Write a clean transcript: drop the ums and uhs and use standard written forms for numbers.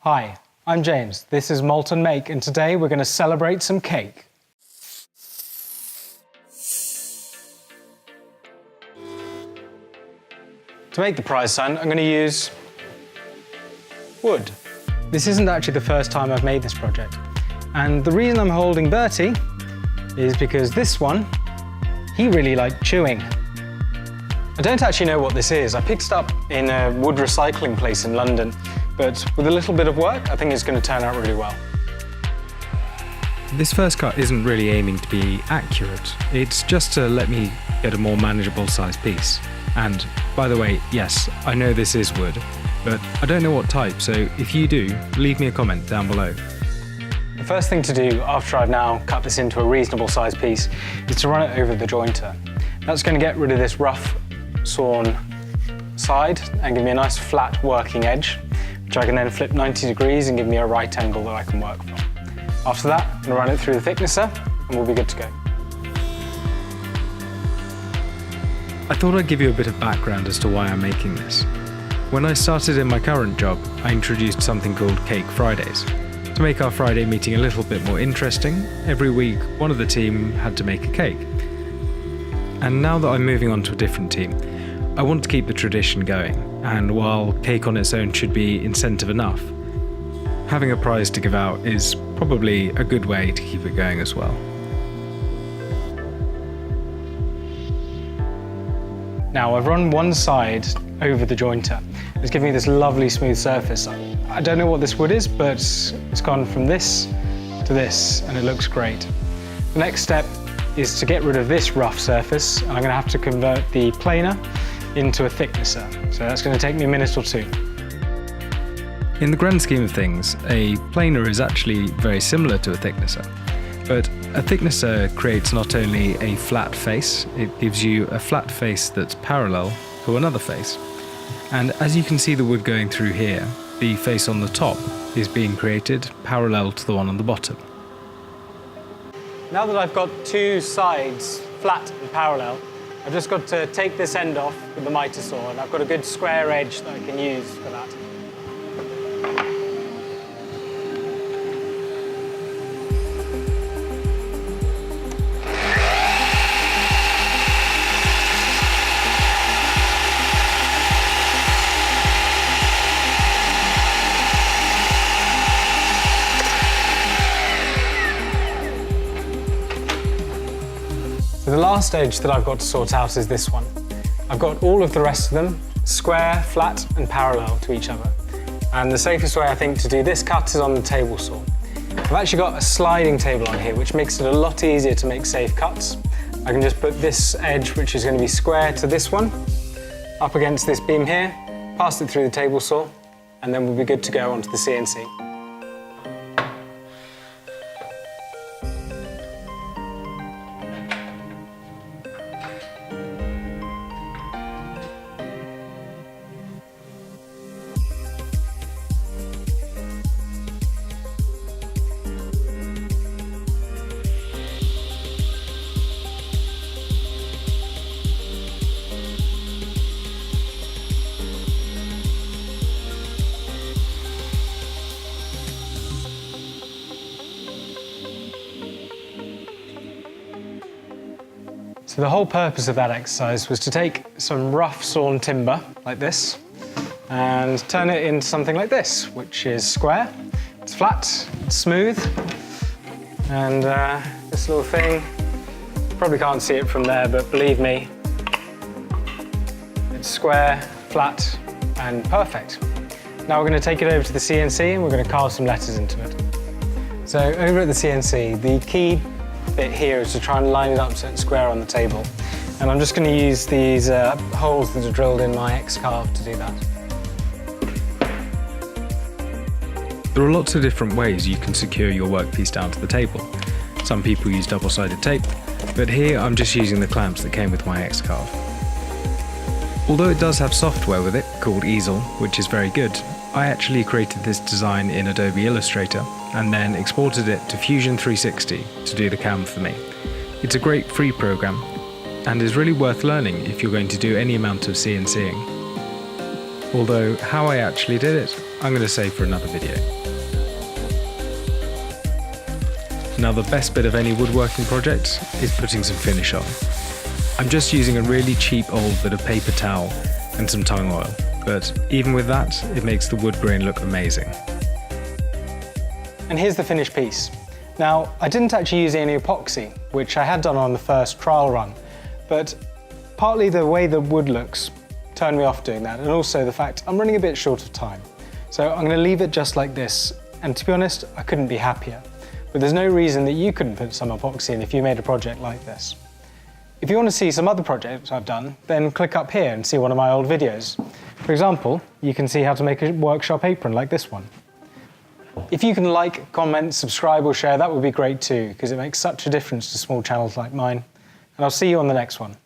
Hi, I'm James, this is Molten Make, and today we're going to celebrate some cake. To make the prize sign, I'm going to use wood. This isn't actually the first time I've made this project, and the reason I'm holding Bertie is because this one, he really liked chewing. I don't actually know what this is. I picked it up in a wood recycling place in London, but with a little bit of work, I think it's going to turn out really well. This first cut isn't really aiming to be accurate. It's just to let me get a more manageable size piece. And by the way, yes, I know this is wood, but I don't know what type, so if you do, leave me a comment down below. The first thing to do after I've now cut this into a reasonable size piece is to run it over the jointer. That's going to get rid of this rough sawn side and give me a nice flat working edge, which I can then flip 90 degrees and give me a right angle that I can work from. After that, I'm going to run it through the thicknesser and we'll be good to go. I thought I'd give you a bit of background as to why I'm making this. When I started in my current job, I introduced something called Cake Fridays. To make our Friday meeting a little bit more interesting, every week one of the team had to make a cake. And now that I'm moving on to a different team, I want to keep the tradition going, and while cake on its own should be incentive enough, having a prize to give out is probably a good way to keep it going as well. Now I've run one side over the jointer. It's giving me this lovely smooth surface. I don't know what this wood is, but it's gone from this to this and it looks great. The next step is to get rid of this rough surface, and I'm going to have to convert the planer into a thicknesser. So that's going to take me a minute or two. In the grand scheme of things, a planer is actually very similar to a thicknesser. But a thicknesser creates not only a flat face, it gives you a flat face that's parallel to another face. And as you can see the wood going through here, the face on the top is being created parallel to the one on the bottom. Now that I've got two sides flat and parallel, I've just got to take this end off with the miter saw, and I've got a good square edge that I can use for that. So the last edge that I've got to sort out is this one. I've got all of the rest of them square, flat and parallel to each other. And the safest way I think to do this cut is on the table saw. I've actually got a sliding table on here, which makes it a lot easier to make safe cuts. I can just put this edge, which is going to be square, to this one, up against this beam here, pass it through the table saw, and then we'll be good to go onto the CNC. So the whole purpose of that exercise was to take some rough sawn timber, like this, and turn it into something like this, which is square, it's flat, it's smooth, and this little thing, you probably can't see it from there, but believe me, it's square, flat, and perfect. Now we're going to take it over to the CNC and we're going to carve some letters into it. So over at the CNC, the key bit here is to try and line it up so it's square on the table. And I'm just going to use these holes that are drilled in my x-carve to do that. There are lots of different ways you can secure your workpiece down to the table. Some people use double-sided tape, but here I'm just using the clamps that came with my x-carve. Although it does have software with it called Easel, which is very good, I actually created this design in Adobe Illustrator and then exported it to Fusion 360 to do the cam for me. It's a great free program and is really worth learning if you're going to do any amount of CNCing. Although how I actually did it, I'm going to save for another video. Now the best bit of any woodworking project is putting some finish on. I'm just using a really cheap old bit of paper towel and some tung oil, but even with that, it makes the wood grain look amazing. And here's the finished piece. Now, I didn't actually use any epoxy, which I had done on the first trial run, but partly the way the wood looks turned me off doing that, and also the fact I'm running a bit short of time. So I'm going to leave it just like this, and to be honest, I couldn't be happier. But there's no reason that you couldn't put some epoxy in if you made a project like this. If you want to see some other projects I've done, then click up here and see one of my old videos. For example, you can see how to make a workshop apron like this one. If you can like, comment, subscribe or share, that would be great too, because it makes such a difference to small channels like mine. And I'll see you on the next one.